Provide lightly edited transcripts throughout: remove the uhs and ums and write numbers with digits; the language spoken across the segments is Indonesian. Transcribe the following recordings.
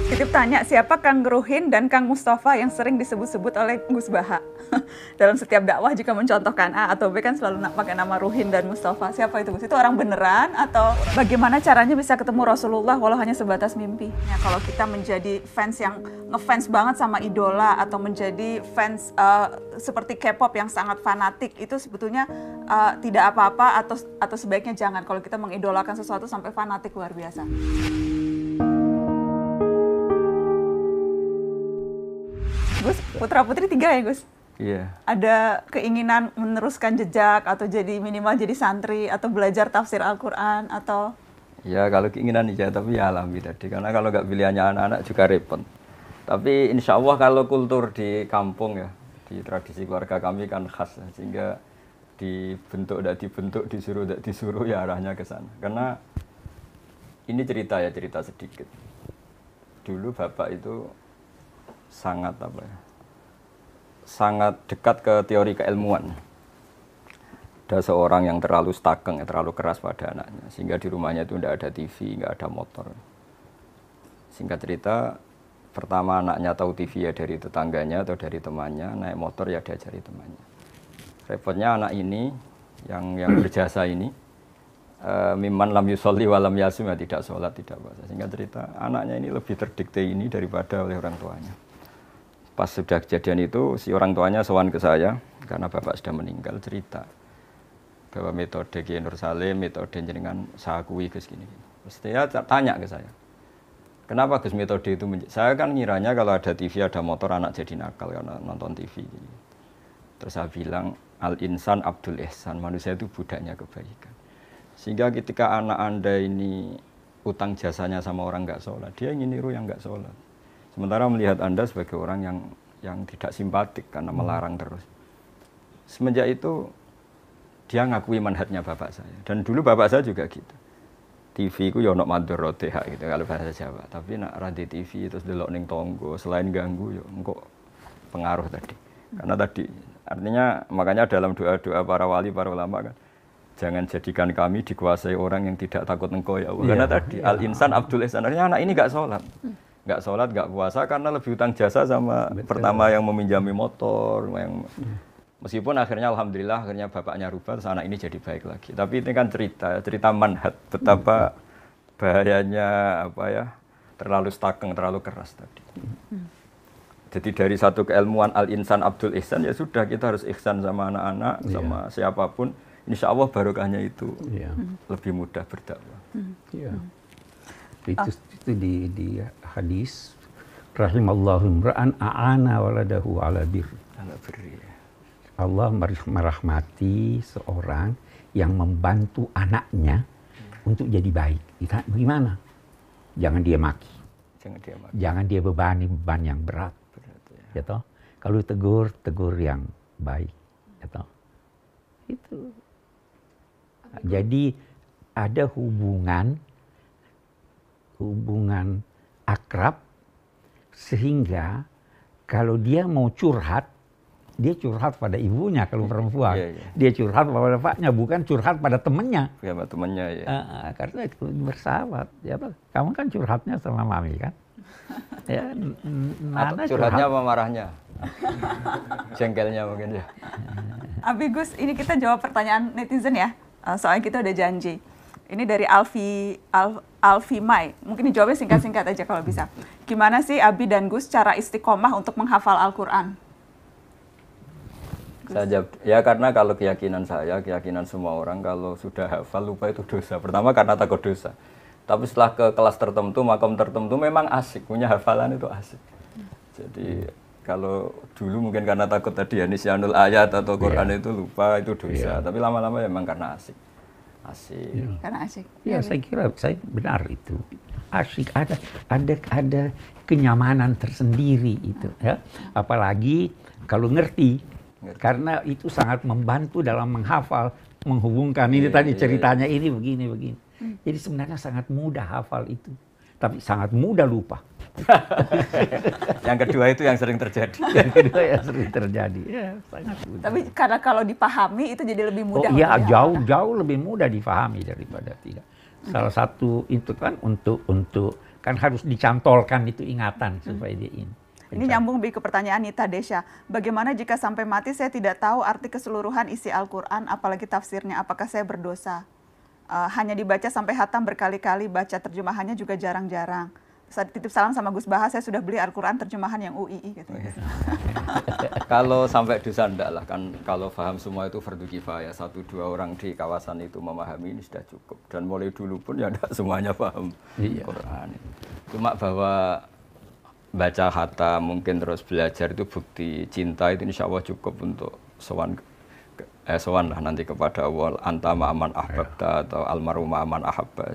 Titip tanya, siapa Kang Ruhin dan Kang Mustafa yang sering disebut-sebut oleh Gus Baha? Dalam setiap dakwah jika mencontohkan A atau B kan selalu pakai nama Ruhin dan Mustafa. Siapa itu Gus? Itu orang beneran atau bagaimana caranya bisa ketemu Rasulullah walau hanya sebatas mimpi? Ya, kalau kita menjadi fans yang ngefans banget sama idola atau menjadi fans seperti K-pop yang sangat fanatik, itu sebetulnya tidak apa-apa atau sebaiknya jangan kalau kita mengidolakan sesuatu sampai fanatik luar biasa. Gus, putra-putri 3 ya Gus? Iya. Ada keinginan meneruskan jejak atau jadi minimal jadi santri atau belajar tafsir Al-Quran atau? Ya kalau keinginan iya, tapi ya alami tadi. Karena kalau nggak pilihannya anak-anak juga repot. Tapi insya Allah kalau kultur di kampung ya, di tradisi keluarga kami kan khas. Sehingga dibentuk, tidak dibentuk, disuruh, tidak disuruh ya arahnya ke sana. Karena ini cerita sedikit. Dulu bapak itu sangat dekat ke teori keilmuan. Ada seorang yang terlalu stakeng, terlalu keras pada anaknya, sehingga di rumahnya itu tidak ada TV, nggak ada motor. Singkat cerita, pertama anaknya tahu TV ya dari tetangganya atau dari temannya, naik motor ya diajari temannya. Repotnya anak ini yang berjasa ini, mimman lam yusolli wa lam yasum, ya tidak sholat, tidak puasa. Singkat cerita, anaknya ini lebih terdikte ini daripada oleh orang tuanya. Pas sudah kejadian itu, si orang tuanya sowan ke saya, karena bapak sudah meninggal, cerita bahwa metode Kiai Nur Salim, metode jenengan saya akui Gus gini. Terus dia tanya ke saya, kenapa Gus metode itu? Saya kan ngiranya kalau ada TV, ada motor, anak jadi nakal karena nonton TV. Terus saya bilang, al-insan abdul ihsan, manusia itu budaknya kebaikan. Sehingga ketika anak Anda ini utang jasanya sama orang nggak sholat, dia ingin niru yang nggak sholat. Sementara melihat Anda sebagai orang yang tidak simpatik karena melarang terus. Semenjak itu dia ngakui manhajnya bapak saya. Dan dulu bapak saya juga gitu. TV ku ya ono madharoteha gitu kalau bahasa Jawa. Tapi nak radi TV terus delok ning tonggo selain ganggu ya engko pengaruh tadi. Karena tadi artinya makanya dalam doa-doa para wali, para ulama kan, jangan jadikan kami dikuasai orang yang tidak takut engkau ya Allah. Karena tadi al-insan abdul ihsan, artinya anak ini nggak sholat. Nggak sholat, nggak puasa karena lebih utang jasa sama pertama yang meminjami motor, yang meskipun akhirnya alhamdulillah akhirnya bapaknya rubah, terus anak ini jadi baik lagi. Tapi ini kan cerita manhaj betapa bahayanya terlalu stakeng, terlalu keras tadi. Jadi dari satu keilmuan al-insan abdul ihsan ya sudah kita harus ihsan sama anak-anak, sama siapapun. Insya Allah barokahnya itu lebih mudah berdakwah. Itu di hadis rahimallahu imra'an a'ana waladahu ala birri. Allah merahmati seorang yang membantu anaknya untuk jadi baik. Bagaimana? Jangan dia maki. Jangan dia bebani beban yang berat. Ya toh? Kalau tegur yang baik. Ya toh? Itu. Jadi ada hubungan akrab sehingga kalau dia mau curhat, dia curhat pada ibunya kalau perempuan. Dia curhat pada bapaknya, bukan curhat pada temannya. Ya, temannya ya. Karena itu bersahabat. Ya, kamu kan curhatnya sama mami kan? Ya, Nana curhatnya apa marahnya? Jengkelnya mungkin ya. Abi Gus, ini kita jawab pertanyaan netizen ya. Soalnya kita udah janji. Ini dari Alfi Mai. Mungkin dijawabnya singkat-singkat aja kalau bisa. Gimana sih Abi dan Gus cara istiqomah untuk menghafal Al-Quran? Saya jawab, ya karena kalau keyakinan saya, keyakinan semua orang kalau sudah hafal lupa itu dosa. Pertama karena takut dosa. Tapi setelah ke kelas tertentu, makom tertentu memang asik. Punya hafalan itu asik. Jadi kalau dulu mungkin karena takut tadi ya nisyanul ayat atau Quran itu lupa itu dosa. Tapi lama-lama memang karena asik. Karena asik. Ya, saya kira saya benar itu. Asik, ada kenyamanan tersendiri itu ya. Apalagi kalau ngerti. Karena itu sangat membantu dalam menghafal, menghubungkan ini tadi ceritanya ini begini. Jadi sebenarnya sangat mudah hafal itu. Tapi sangat mudah lupa. Yang kedua itu yang sering terjadi. Ya, sangat mudah. Tapi karena kalau dipahami itu jadi lebih mudah. Iya, jauh lebih mudah dipahami daripada tidak. Salah satu itu kan untuk Kan harus dicantolkan itu ingatan supaya dia ini. Ini nyambung lebih ke pertanyaan Nita Desya. Bagaimana jika sampai mati saya tidak tahu arti keseluruhan isi Al-Quran, apalagi tafsirnya? Apakah saya berdosa? Hanya dibaca sampai hatam berkali-kali, baca terjemahannya juga jarang-jarang. Saya titip salam sama Gus Baha, saya sudah beli Al-Quran terjemahan yang UII. Gitu. Kalau sampai dosa enggak lah, kan kalau paham semua itu fardu kifayah. 1-2 orang di kawasan itu memahami ini sudah cukup. Dan mulai dulu pun ya enggak semuanya paham Quran. Cuma bahwa baca hatam mungkin terus belajar itu bukti cinta itu insya Allah cukup untuk sowan lah nanti kepada Allah, anta ma'aman ahbabta atau almaru ma'aman ahabba.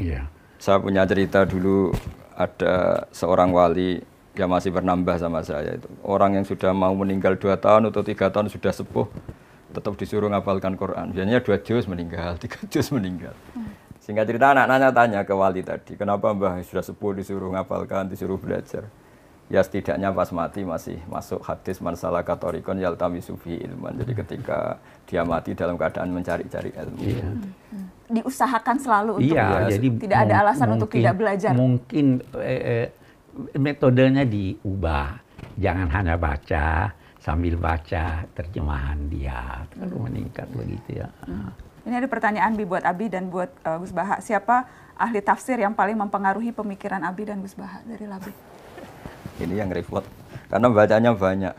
Iya. Saya punya cerita dulu, ada seorang wali yang masih bernambah sama saya itu. Orang yang sudah mau meninggal 2 tahun atau 3 tahun sudah sepuh, tetap disuruh ngapalkan Quran. Biasanya 2 juz meninggal, 3 juz meninggal. Sehingga cerita anak-anaknya tanya ke wali tadi, kenapa Mbah sudah sepuh disuruh ngapalkan, disuruh belajar? Ya setidaknya pas mati masih masuk hadis man salaka thariqan yaltamisu fihi ilman. Jadi ketika dia mati dalam keadaan mencari-cari ilmu. Iya. Diusahakan selalu untuk jadi tidak ada alasan untuk tidak belajar. Mungkin metodenya diubah. Jangan hanya baca, sambil baca terjemahan dia. Terlalu meningkat begitu ya. Ini ada pertanyaan buat Abi dan buat Gus Baha. Siapa ahli tafsir yang paling mempengaruhi pemikiran Abi dan Gus Baha dari Labi? Ini yang repot, karena bacanya banyak.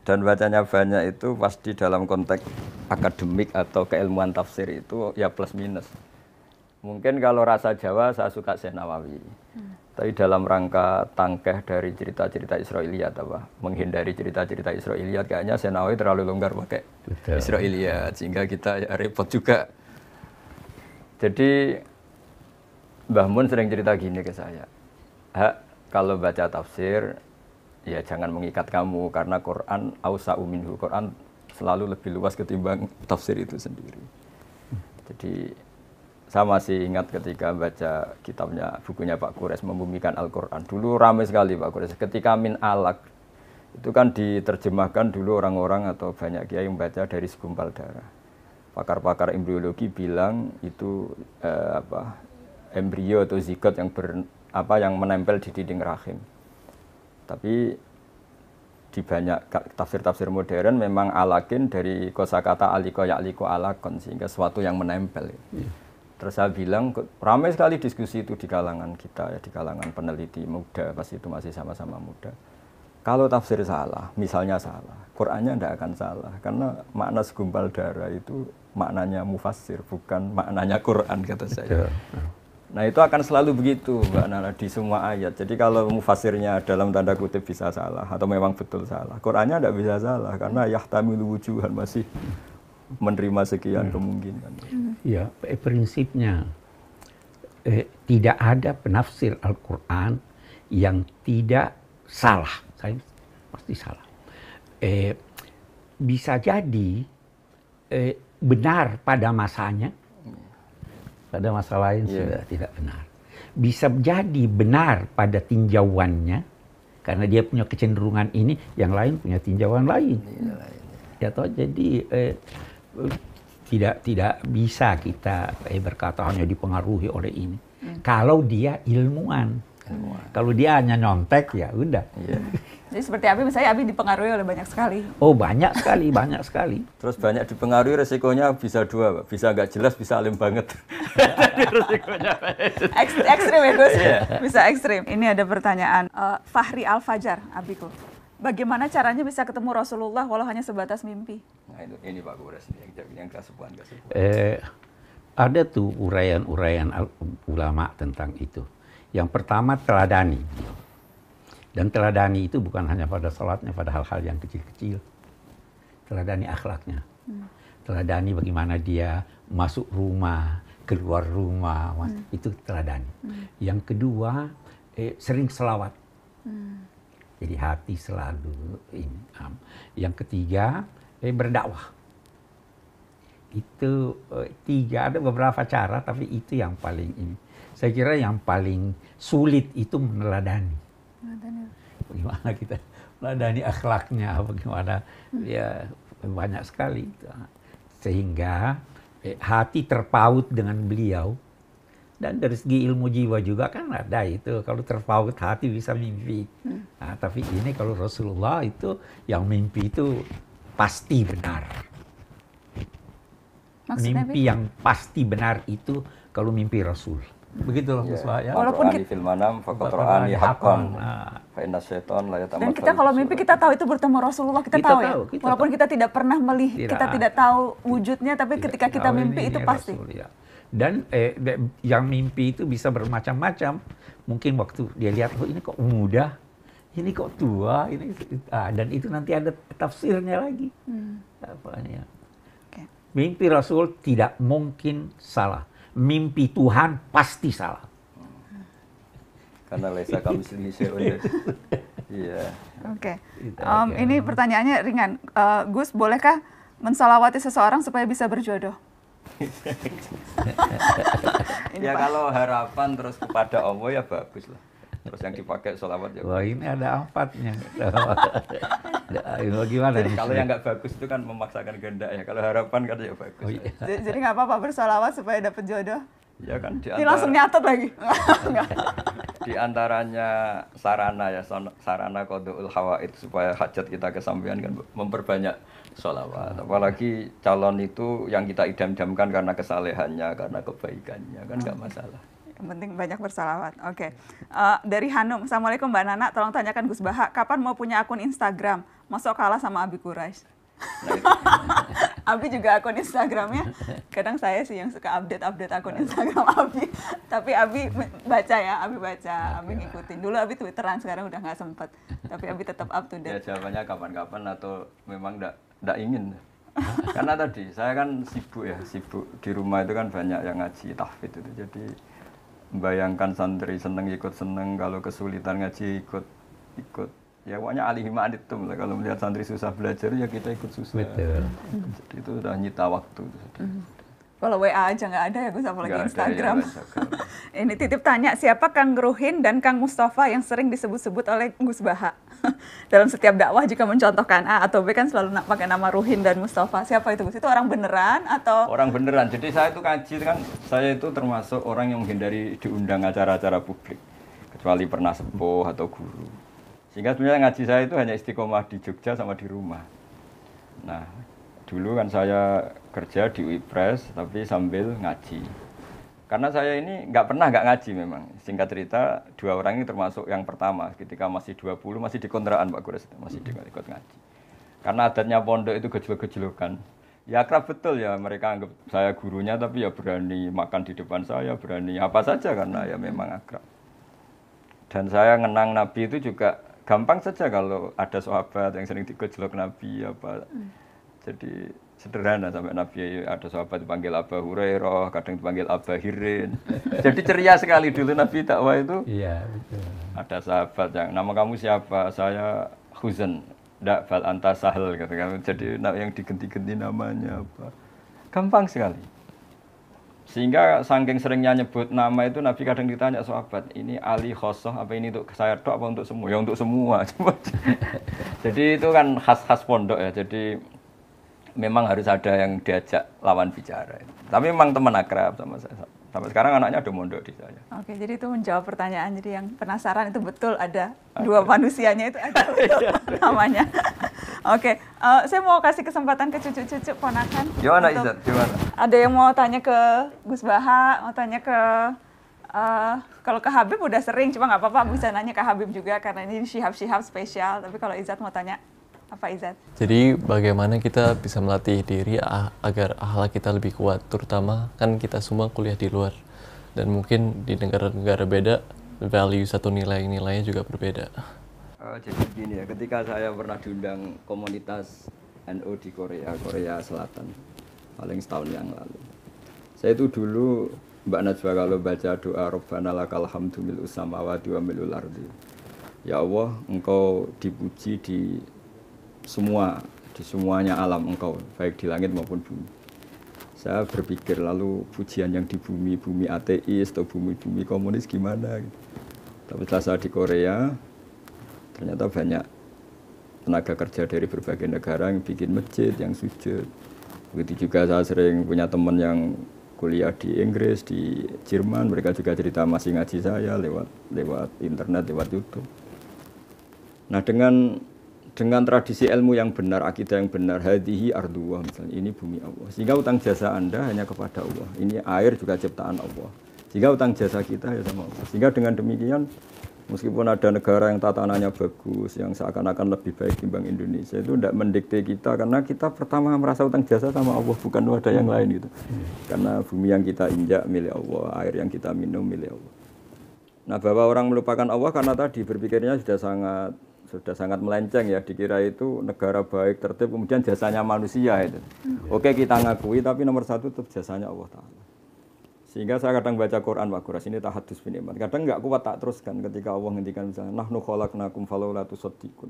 Dan bacanya banyak itu pasti dalam konteks akademik atau keilmuan tafsir itu ya plus minus. Mungkin kalau rasa Jawa saya suka Syekh Nawawi. Tapi dalam rangka tangkeh dari cerita-cerita Israiliyat apa, menghindari cerita-cerita Israiliyat kayaknya Syekh Nawawi terlalu longgar pakai Israiliyat sehingga kita ya repot juga. Jadi Mbah Mun sering cerita gini ke saya. Kalau baca tafsir ya jangan mengikat kamu karena Quran ausa'u minhu, Quran selalu lebih luas ketimbang tafsir itu sendiri. Jadi saya masih ingat ketika baca kitabnya, bukunya Pak Quraisy Membumikan Al-Quran. Dulu ramai sekali Pak Quraisy. Ketika min alaq, itu kan diterjemahkan dulu orang-orang atau banyak kiai yang baca dari segumpal darah. Pakar-pakar embriologi bilang itu embrio atau zigot yang yang menempel di dinding rahim. Tapi di banyak tafsir-tafsir modern memang alakin dari kosakata aliko ya'liko alakon, sehingga sesuatu yang menempel. Terus saya bilang, ramai sekali diskusi itu di kalangan kita, ya, di kalangan peneliti muda, pas itu masih sama-sama muda. Kalau tafsir salah, misalnya salah, Qur'annya tidak akan salah, karena makna segumpal darah itu maknanya mufassir, bukan maknanya Qur'an, kata saya. Nah itu akan selalu begitu Mbak Nana di semua ayat. Jadi kalau mufassirnya dalam tanda kutip bisa salah, atau memang betul salah, Qur'annya tidak bisa salah, karena yahtamilu wujuhan masih menerima sekian kemungkinan. Ya, prinsipnya tidak ada penafsir Al-Quran yang tidak salah. Saya pasti salah. Bisa jadi benar pada masanya, pada masa lain sudah tidak benar. Bisa jadi benar pada tinjauannya, karena dia punya kecenderungan ini, yang lain punya tinjauan lain. Ya toh, jadi tidak bisa kita berkata hanya dipengaruhi oleh ini. Kalau dia ilmuwan. Kalau dia hanya nyontek ya udah. Jadi seperti Abi, misalnya Abi dipengaruhi oleh banyak sekali. Oh banyak sekali, banyak sekali. Terus banyak dipengaruhi, resikonya bisa dua, Pak. Bisa nggak jelas, bisa alim banget. Resikonya ekstrim ya Gus, bisa ekstrim. Ini ada pertanyaan, Fahri Al-Fajar, Abiku. Bagaimana caranya bisa ketemu Rasulullah walau hanya sebatas mimpi? Nah ini Pak Quraisy yang kasuhan. Ada tuh uraian-uraian ulama tentang itu. Yang pertama teladani. Dan teladani itu bukan hanya pada salatnya, pada hal-hal yang kecil-kecil. Teladani akhlaknya. Teladani bagaimana dia masuk rumah, keluar rumah, itu teladani. Yang kedua, sering selawat. Jadi hati selalu ini. Yang ketiga, berdakwah. Itu tiga, ada beberapa cara, tapi itu yang paling ini. Saya kira yang paling sulit itu meneladani. Bagaimana kita meneladani akhlaknya, bagaimana ya banyak sekali. Sehingga hati terpaut dengan beliau Dan dari segi ilmu jiwa juga kan ada itu. Kalau terpaut hati bisa mimpi. Nah, tapi ini kalau Rasulullah itu yang mimpi itu pasti benar. Maksudnya, Mimpi yang pasti benar itu kalau mimpi Rasul. Begitu loh Gus Wah, ya. Walaupun Walaupun fil manam faqad ra'ani haqqan. Fa inna syaitan la Dan kita kalau mimpi kita tahu itu bertemu Rasulullah, kita tahu ya. Walaupun kita tidak pernah melihat, kita tidak tahu wujudnya, tapi ketika kita mimpi itu pasti. Rasul, ya. Dan yang mimpi itu bisa bermacam-macam. Mungkin waktu dia lihat, oh ini kok muda, ini kok tua, ini dan itu nanti ada tafsirnya lagi. Apanya? Mimpi Rasul tidak mungkin salah. Mimpi Tuhan pasti salah. Karena laisa kamitslihi syai'un. Iya. Oke. Ini pertanyaannya ringan. Gus, bolehkah mensalawati seseorang supaya bisa berjodoh? Ya kalau harapan terus kepada Allah ya bagus lah. Terus yang dipakai sholawat ya. Wah, ini ada 4-nya. Gimana nih? Kalau yang nggak bagus itu kan memaksakan kehendak ya. Kalau harapan kan ya bagus. Oh, iya. Jadi nggak apa-apa bersolawat supaya dapat jodoh? Ya kan Ini langsung nyatet lagi. Di antaranya sarana ya, sarana qadul hawaid supaya hajat kita kesampaian kan memperbanyak sholawat. Apalagi calon itu yang kita idam-idamkan karena kesalehannya, karena kebaikannya kan nggak masalah. Yang penting banyak bersalawat. Oke. Dari Hanum, Assalamualaikum Mbak Nana, tolong tanyakan Gus Baha, kapan mau punya akun Instagram? Masuk kalah sama Abi Quraisy. Abi juga akun Instagramnya. Kadang saya sih yang suka update akun Instagram Abi. Tapi Abi baca ya, Abi baca, Abi ngikutin. Dulu Abi Twitteran, sekarang udah nggak sempet. Tapi Abi tetap up to date. Ya jawabannya kapan-kapan atau memang nggak ingin. Karena tadi saya kan sibuk di rumah itu kan banyak yang ngaji tahfidz itu. Jadi membayangkan santri seneng ikut seneng, kalau kesulitan ngaji ikut. Ya pokoknya alihima anitum lah, kalau melihat santri susah belajar ya kita ikut susah. Betul. Jadi itu udah nyita waktu. Kalau WA aja nggak ada ya Gus, apalagi Nggak Instagram. ada, ya, Ini titip tanya, siapa Kang Ruhin dan Kang Mustafa yang sering disebut-sebut oleh Gus Baha? Dalam setiap dakwah jika mencontohkan A atau B kan selalu pakai nama Ruhin dan Mustafa. Siapa itu Gus? Itu orang beneran atau? Orang beneran. Jadi saya itu ngaji kan, saya itu termasuk orang yang menghindari diundang acara-acara publik. Kecuali pernah sepuh atau guru. Sehingga sebenarnya ngaji saya itu hanya istiqomah di Jogja sama di rumah. Nah, dulu kan saya kerja di UIPres tapi sambil ngaji. Karena saya ini nggak ngaji memang. Singkat cerita, 2 orang ini termasuk yang pertama. Ketika masih 20, masih di kontrakan Pak Gures, masih ikut ngaji. Karena adatnya pondok itu gejlok-gejlokan. Ya akrab betul ya, mereka anggap saya gurunya tapi ya berani makan di depan saya, berani apa saja karena ya memang akrab. Dan saya ngenang Nabi itu juga gampang saja kalau ada sahabat yang sering digojlok Nabi apa. Jadi sederhana sampai Nabi ada sahabat dipanggil Abu Hurairah, kadang dipanggil Abu Hirin. Jadi ceria sekali dulu Nabi dakwah itu. Iya, betul. Ada sahabat yang nama kamu siapa? Saya Huzan. Ndak bal anta sahel gitu kan. Jadi yang diganti-ganti namanya apa. Gampang sekali. Sehingga saking seringnya nyebut nama itu Nabi kadang ditanya sahabat, ini Ali khosoh apa ini untuk saya tok apa untuk semua? Ya untuk semua. Jadi itu kan khas pondok ya. Jadi memang harus ada yang diajak lawan bicara. Tapi memang teman akrab sama saya. Sampai sekarang anaknya ada mondok di saya. Oke, jadi itu menjawab pertanyaan. Jadi yang penasaran itu betul ada 2 manusianya itu ada namanya. Oke, saya mau kasih kesempatan ke cucu-cucu ponakan. Gimana Izzat? Gimana? Ada yang mau tanya ke Gus Baha, mau tanya ke kalau ke Habib udah sering, cuma nggak apa-apa bisa nanya ke Habib juga karena ini Syihab spesial. Tapi kalau Izzat mau tanya apa Izzat? Jadi bagaimana kita bisa melatih diri agar akhlak kita lebih kuat, terutama kan kita semua kuliah di luar dan mungkin di negara-negara beda value atau nilai-nilainya juga berbeda. Jadi begini ya, ketika saya pernah diundang komunitas NU di Korea Selatan, paling setahun yang lalu. Saya itu dulu Mbak Najwa kalau baca doa Rabbana lakal hamdu mil'us samawati wa mil'ul ardi. Ya Allah, Engkau dipuji di semuanya alam Engkau, baik di langit maupun bumi. Saya berpikir lalu pujian yang di bumi ateis atau bumi komunis gimana gitu. Tapi setelah saya di Korea, ternyata banyak tenaga kerja dari berbagai negara yang bikin masjid, yang sujud. Begitu juga saya sering punya teman yang kuliah di Inggris, di Jerman, mereka juga cerita masih ngaji saya lewat internet, lewat YouTube. Nah, dengan tradisi ilmu yang benar, akidah yang benar, hadihi ardullah misalnya, ini bumi Allah. Sehingga utang jasa Anda hanya kepada Allah. Ini air juga ciptaan Allah. Sehingga utang jasa kita ya sama Allah. Sehingga dengan demikian, meskipun ada negara yang tatanannya bagus, yang seakan-akan lebih baik timbang Indonesia, itu tidak mendikte kita, karena kita pertama merasa utang jasa sama Allah, bukan ada yang lain gitu. Karena bumi yang kita injak milik Allah, air yang kita minum milik Allah. Nah, bahwa orang melupakan Allah karena tadi berpikirnya sudah sangat melenceng ya, dikira itu negara baik, tertib, kemudian jasanya manusia itu. Oke, kita ngakui, tapi nomor satu tetap jasanya Allah Ta'ala. Sehingga saya kadang baca Quran, Pak Guras, ini tahadus bin iman. Kadang nggak kuat tak teruskan ketika Allah ngendikan misalnya, nahnu khalaqnakum falaula tusaddiqun.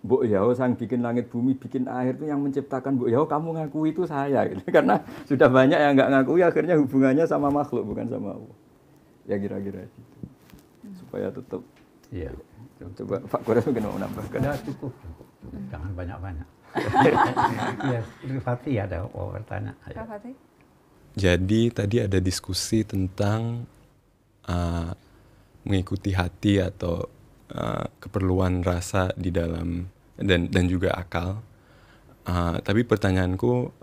Mbok Yahoo sang bikin langit bumi, bikin air itu yang menciptakan Mbok Yahoo, kamu ngakui itu saya gitu. Karena sudah banyak yang nggak ngakui, akhirnya hubungannya sama makhluk bukan sama Allah. Ya kira-kira gitu. Supaya tetap. Iya. Coba Pak Guras mungkin mau menambahkan. Udah cukup. Jangan banyak-banyak. Ya, Fatih ada mau bertanya. Pak Fatih? Jadi tadi ada diskusi tentang mengikuti hati atau keperluan rasa di dalam dan juga akal. Tapi pertanyaanku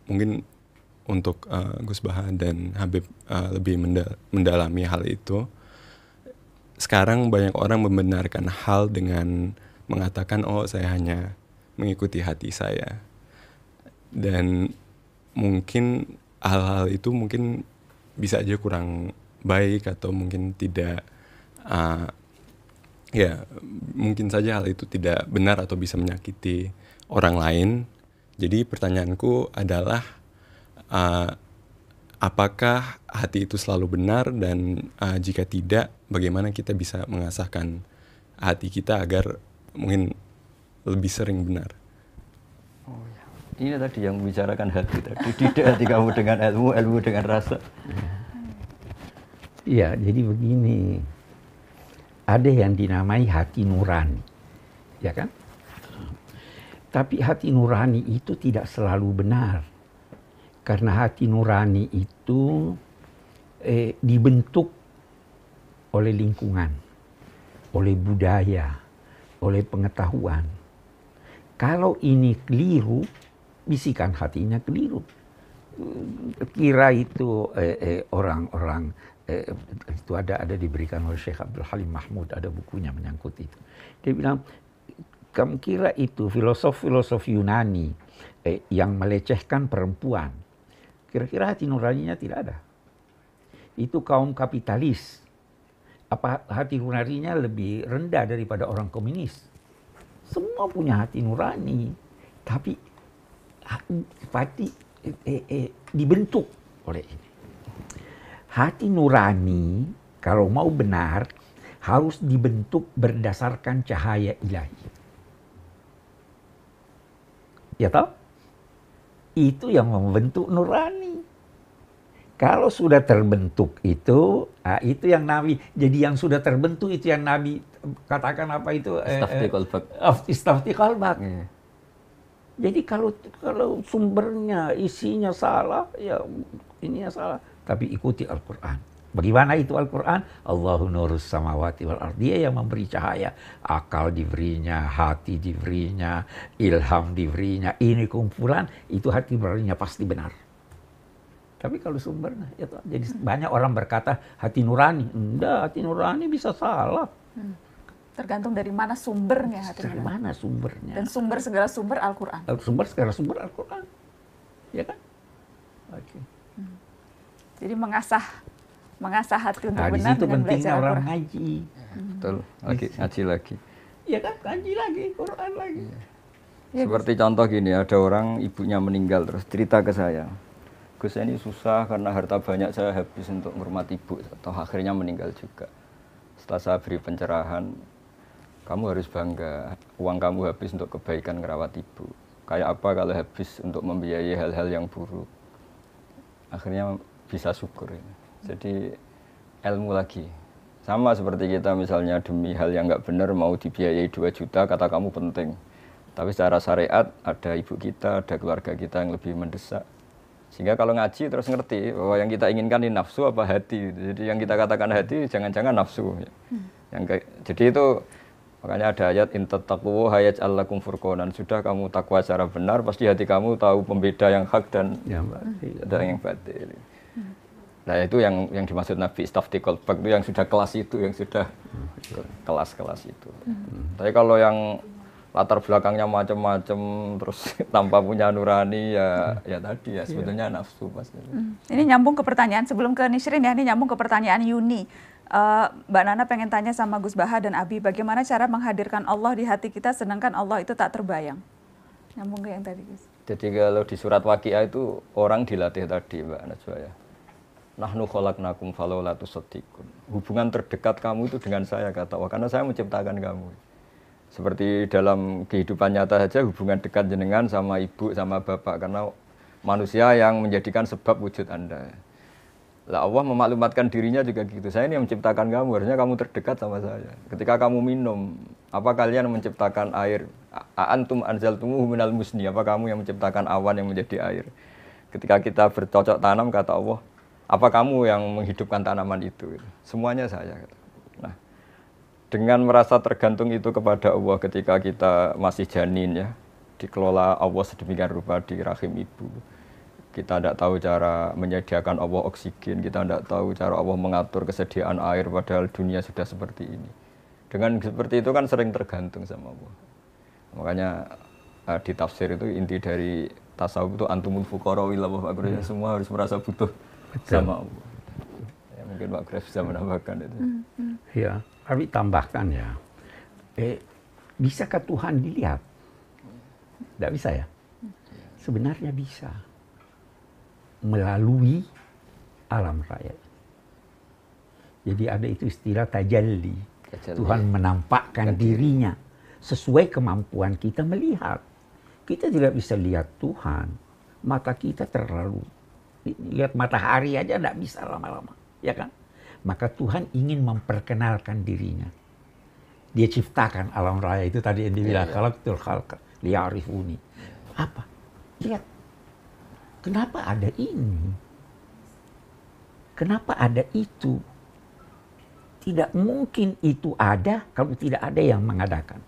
mungkin untuk Gus Baha dan Habib lebih mendalami hal itu. Sekarang banyak orang membenarkan hal dengan mengatakan, oh saya hanya mengikuti hati saya. Dan mungkin hal-hal itu mungkin bisa aja kurang baik atau mungkin tidak, ya mungkin saja hal itu tidak benar atau bisa menyakiti orang lain. Jadi pertanyaanku adalah, apakah hati itu selalu benar, dan jika tidak, bagaimana kita bisa mengasahkan hati kita agar mungkin lebih sering benar? Oh, ya. Ini tadi yang membicarakan hati tadi. Tidak hati kamu dengan ilmu, ilmu dengan rasa. Iya, jadi begini. Ada yang dinamai hati nurani. Ya kan? Tapi hati nurani itu tidak selalu benar. Karena hati nurani itu dibentuk oleh lingkungan, oleh budaya, oleh pengetahuan. Kalau ini keliru, bisikan hatinya keliru. Kira itu orang-orang itu ada diberikan oleh Syekh Abdul Halim Mahmud, ada bukunya menyangkut itu. Dia bilang, kamu kira itu filosof Yunani yang melecehkan perempuan, kira-kira hati nuraninya tidak ada. Itu kaum kapitalis. Apa hati nuraninya lebih rendah daripada orang komunis? Semua punya hati nurani, tapi hati dibentuk oleh ini. Hati nurani kalau mau benar harus dibentuk berdasarkan cahaya ilahi. Ya toh? Itu yang membentuk nurani. Kalau sudah terbentuk itu yang Nabi. Jadi yang sudah terbentuk itu yang Nabi katakan apa itu? Istafti qalbak. Jadi kalau sumbernya, isinya salah, ya ininya salah. Tapi ikuti Al-Quran. Bagaimana itu Al-Quran? Allahu nurus samawati wal ardh. Dia yang memberi cahaya. Akal diberinya, hati diberinya, ilham diberinya. Ini kumpulan, itu hati nuraninya pasti benar. Tapi kalau sumbernya, ya toh, jadi banyak orang berkata hati nurani. Enggak, hati nurani bisa salah. Tergantung dari mana sumbernya hati nurani. Dari mana sumbernya? Dan sumber segala sumber Al-Quran. Segala sumber Al-Quran. Ya kan? Oke. Jadi mengasah hati untuk Di benar situ dengan pentingnya belajar orang Al-Quran. ngaji. Betul, ngaji lagi. Ya kan, ngaji lagi, Quran lagi. Ya, Seperti contoh gini, ada orang ibunya meninggal terus cerita ke saya, Gus ini susah karena harta banyak saya habis untuk ngurmat ibu, atau akhirnya meninggal juga. Setelah saya beri pencerahan, kamu harus bangga, uang kamu habis untuk kebaikan ngerawat ibu. Kayak apa kalau habis untuk membiayai hal-hal yang buruk? Akhirnya bisa syukur. Jadi ilmu lagi. Sama seperti kita misalnya demi hal yang nggak benar mau dibiayai 2 juta, kata kamu penting. Tapi secara syariat ada ibu kita, ada keluarga kita yang lebih mendesak. Sehingga kalau ngaji terus ngerti bahwa yang kita inginkan ini nafsu apa hati. Jadi yang kita katakan hati jangan-jangan nafsu. Jadi itu makanya ada ayat in tattaqu hayaj'al lakum furqanan. Sudah kamu takwa secara benar, pasti hati kamu tahu pembeda yang hak dan yang batil. Nah itu yang dimaksud Nabi istaftiqul qalb itu yang sudah kelas itu, yang sudah kelas-kelas itu. Tapi kalau yang latar belakangnya macam-macam terus tanpa punya nurani ya tadi ya sebetulnya nafsu pasti. Ini nyambung ke pertanyaan sebelum ke Nishrin ya, ini nyambung ke pertanyaan Yuni. Mbak Nana pengen tanya sama Gus Baha dan Abi, bagaimana cara menghadirkan Allah di hati kita sedangkan Allah itu tak terbayang? Nyambung ke yang tadi Gus. Jadi kalau di surat Waqiah itu orang dilatih tadi Mbak Najwa ya. Nahnu khalaqnakum falaula tusaddiqun. Hubungan terdekat kamu itu dengan saya kata Allah, karena saya menciptakan kamu. Seperti dalam kehidupan nyata saja hubungan dekat jenengan sama ibu sama bapak, karena manusia yang menjadikan sebab wujud Anda. Lah Allah memaklumatkan dirinya juga gitu. Saya ini yang menciptakan kamu, harusnya kamu terdekat sama saya. Ketika kamu minum, apa kalian menciptakan air? Antum anzaltumuhu minal musni, apa kamu yang menciptakan awan yang menjadi air? Ketika kita bercocok tanam kata Allah, apa kamu yang menghidupkan tanaman itu? Semuanya saya. Nah, dengan merasa tergantung itu kepada Allah ketika kita masih janin ya, dikelola Allah sedemikian rupa di rahim ibu. Kita tidak tahu cara menyediakan Allah oksigen, kita tidak tahu cara Allah mengatur kesediaan air padahal dunia sudah seperti ini. Dengan seperti itu kan sering tergantung sama Allah. Makanya di tafsir itu inti dari tasawuf itu antumul fuqara ila Allah, semua harus merasa butuh sama Allah. Ya, mungkin Pak Graf bisa menambahkan itu. Ya, tapi tambahkan ya. Bisakah Tuhan dilihat? Tidak bisa ya? Sebenarnya bisa. Melalui alam raya. Jadi ada itu istilah tajalli. Tuhan menampakkan dirinya sesuai kemampuan kita melihat. Kita tidak bisa lihat Tuhan. Mata kita terlalu lihat matahari aja tidak bisa lama-lama, ya kan? Maka Tuhan ingin memperkenalkan dirinya. Dia ciptakan alam raya itu tadi yang dibilang khalaqtul khalqa liya'rifuni. Apa? Lihat. Kenapa ada ini? Kenapa ada itu? Tidak mungkin itu ada kalau tidak ada yang mengadakan.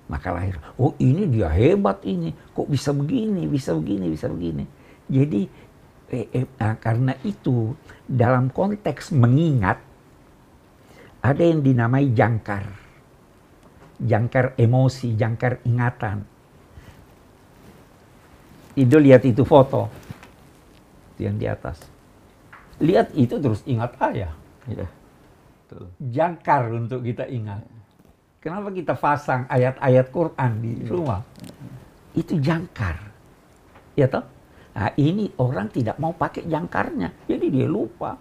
Maka lahir, oh ini dia hebat ini. Kok bisa begini, bisa begini, bisa begini. Jadi karena itu dalam konteks mengingat ada yang dinamai jangkar emosi, jangkar ingatan. Itu lihat itu foto yang di atas, lihat itu terus ingat ayah. Ya, betul. Jangkar untuk kita ingat. Kenapa kita pasang ayat-ayat Quran di rumah? Itu jangkar, ya toh? Nah, ini orang tidak mau pakai jangkarnya, jadi dia lupa.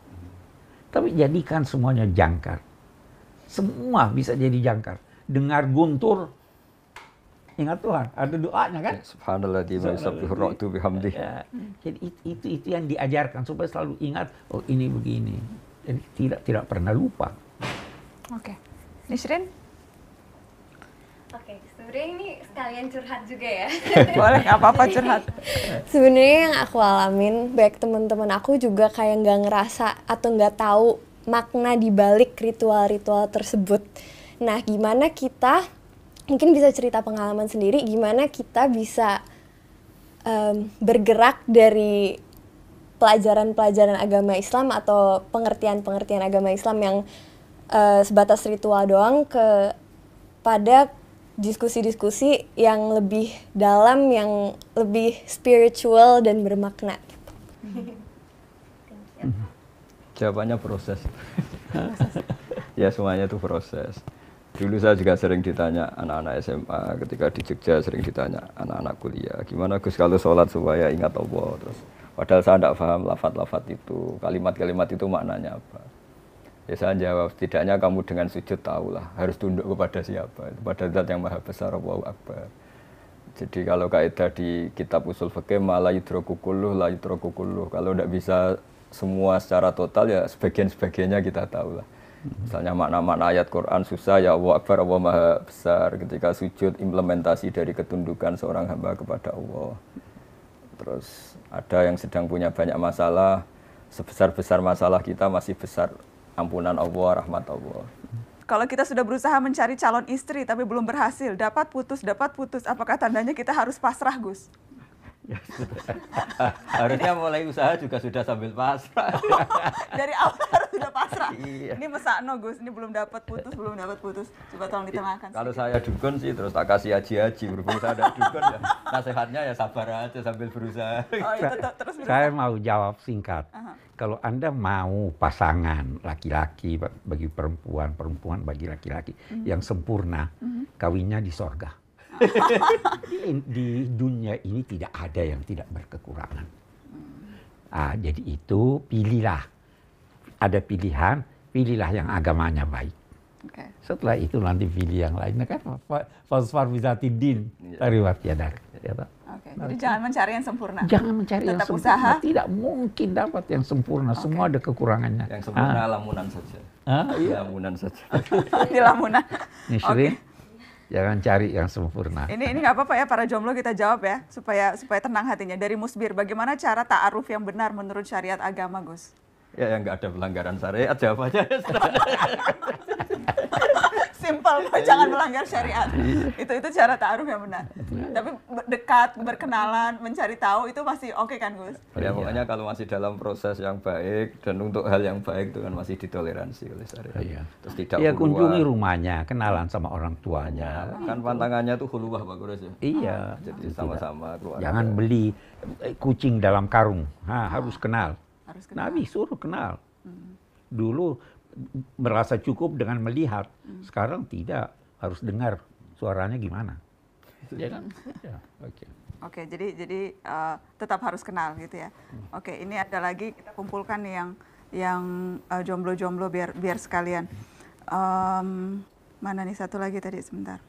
Tapi jadikan semuanya jangkar. Semua bisa jadi jangkar. Dengar guntur, ingat Tuhan, ada doanya kan? Subhanallah di yusabbihu ra'du bihamdih. Ya, jadi itu yang diajarkan supaya selalu ingat, oh ini begini. Jadi tidak pernah lupa. Oke. Nishrin? Oke, sebenarnya ini sekalian curhat juga ya. Boleh, nggak apa-apa curhat. Sebenarnya yang aku alamin, baik teman-teman aku juga kayak nggak ngerasa atau nggak tahu makna di balik ritual-ritual tersebut. Nah, gimana kita, mungkin bisa cerita pengalaman sendiri, gimana kita bisa bergerak dari pelajaran-pelajaran agama Islam atau pengertian-pengertian agama Islam yang sebatas ritual doang pada diskusi-diskusi yang lebih dalam, yang lebih spiritual dan bermakna. Jawabannya proses. Ya semuanya itu proses. Dulu saya juga sering ditanya anak-anak SMA, ketika di Jogja sering ditanya anak-anak kuliah, gimana Gus kalau sholat supaya ingat Allah, terus padahal saya tidak paham lafaz-lafaz itu, kalimat-kalimat itu maknanya apa. Ya saya jawab, setidaknya kamu dengan sujud tahulah harus tunduk kepada siapa, kepada Zat yang Maha Besar, Allahu Akbar. Jadi kalau kaidah di kitab usul fikih la yudraku kulluh, la yudraku kulluh. Kalau tidak bisa semua secara total ya sebagian-sebagiannya kita tahulah. Misalnya makna-makna ayat Quran susah, ya Allah Akbar, Allah Maha Besar. Ketika sujud implementasi dari ketundukan seorang hamba kepada Allah. Terus ada yang sedang punya banyak masalah, sebesar-besar masalah kita masih besar ampunan Allah, rahmat Allah. Kalau kita sudah berusaha mencari calon istri tapi belum berhasil, dapat putus, apakah tandanya kita harus pasrah, Gus? Harusnya mulai usaha juga sudah sambil pasrah. Dari awal harus sudah pasrah. Iya. Ini mesakno, Gus. Ini belum dapat putus. Coba tolong ditengahkan. Kalau saya dukun sih terus tak kasih haji-haji, berhubung saya ada dukun ya. Nasihatnya ya sabar aja sambil berusaha. Oh, itu terus berusaha. Saya mau jawab singkat. Kalau Anda mau pasangan laki-laki bagi perempuan, perempuan bagi laki-laki yang sempurna, kawinnya di sorga. Di dunia ini tidak ada yang tidak berkekurangan. Jadi itu pilihlah. Ada pilihan, pilihlah yang agamanya baik. Okay. Setelah itu nanti pilih yang lainnya kan fasfar bizatidin tariwat yadak. Oke, jadi jangan mencari yang sempurna. Jangan mencari yang Tetap sempurna. usaha. Tidak mungkin dapat yang sempurna. Semua ada kekurangannya. Yang sempurna lamunan saja. Iya. Lamunan saja. Di lamunan. Nisri, jangan cari yang sempurna. Ini nggak apa-apa ya para jomblo, kita jawab ya supaya tenang hatinya. Dari Musbir, bagaimana cara ta'aruf yang benar menurut syariat agama, Gus? Ya yang nggak ada pelanggaran syariat jawabannya. Simpel, jangan melanggar syariat. Itu cara ta'aruf yang benar. Tapi dekat, berkenalan, mencari tahu itu masih oke kan, Gus? Ya pokoknya kalau masih dalam proses yang baik dan untuk hal yang baik itu kan masih ditoleransi oleh syariat. Iya. Terus tidak Ya huluwah. kunjungi rumahnya, kenalan sama orang tuanya. Kan pantangannya tuh huluwah Pak Gores ya. Iya. Jadi sama-sama keluarga. Jangan beli kucing dalam karung. Harus kenal. Harus kenal. Nabi suruh kenal. Dulu merasa cukup dengan melihat. Sekarang tidak. Harus dengar suaranya gimana. Ya kan? Ya, oke. Oke, jadi tetap harus kenal gitu ya. Oke, ini ada lagi kita kumpulkan nih yang jomblo-jomblo biar sekalian. Mana nih satu lagi tadi sebentar.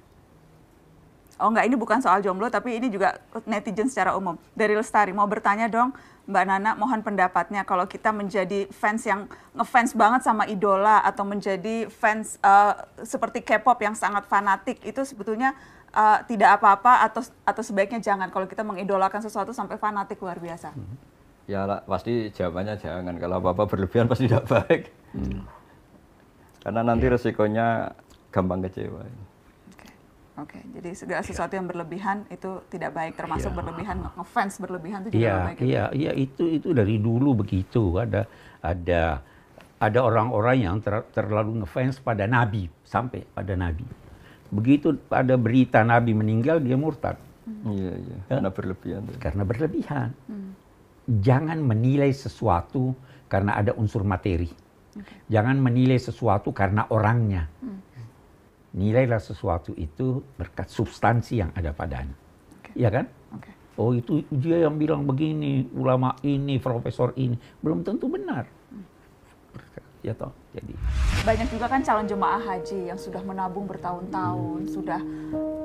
Oh enggak, ini bukan soal jomblo tapi ini juga netizen secara umum. Dari Lestari mau bertanya dong, Mbak Nana, mohon pendapatnya kalau kita menjadi fans yang ngefans banget sama idola atau menjadi fans seperti K-pop yang sangat fanatik, itu sebetulnya tidak apa-apa atau sebaiknya jangan kalau kita mengidolakan sesuatu sampai fanatik luar biasa? Ya lah, pasti jawabannya jangan. Kalau apa-apa berlebihan pasti tidak baik. Karena nanti resikonya gampang kecewa. Oke, jadi segala sesuatu yang berlebihan itu tidak baik, termasuk berlebihan, ngefans berlebihan itu juga baik. Iya, itu dari dulu begitu. Ada orang-orang yang terlalu ngefans pada Nabi, sampai pada Nabi. Begitu ada berita Nabi meninggal, dia murtad. Iya, karena berlebihan. Karena berlebihan. Jangan menilai sesuatu karena ada unsur materi. Jangan menilai sesuatu karena orangnya. Nilailah sesuatu itu berkat substansi yang ada padanya. Iya kan? Oh itu dia yang bilang begini, ulama ini, profesor ini. Belum tentu benar. Ya toh, jadi. Banyak juga kan calon jemaah haji yang sudah menabung bertahun-tahun, sudah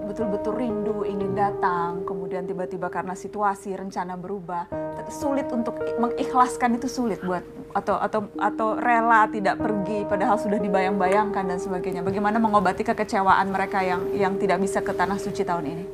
betul-betul rindu ingin datang, kemudian tiba-tiba karena situasi, rencana berubah, sulit untuk mengikhlaskan, itu sulit buat atau rela tidak pergi padahal sudah dibayang-bayangkan dan sebagainya. Bagaimana mengobati kekecewaan mereka yang tidak bisa ke tanah suci tahun ini?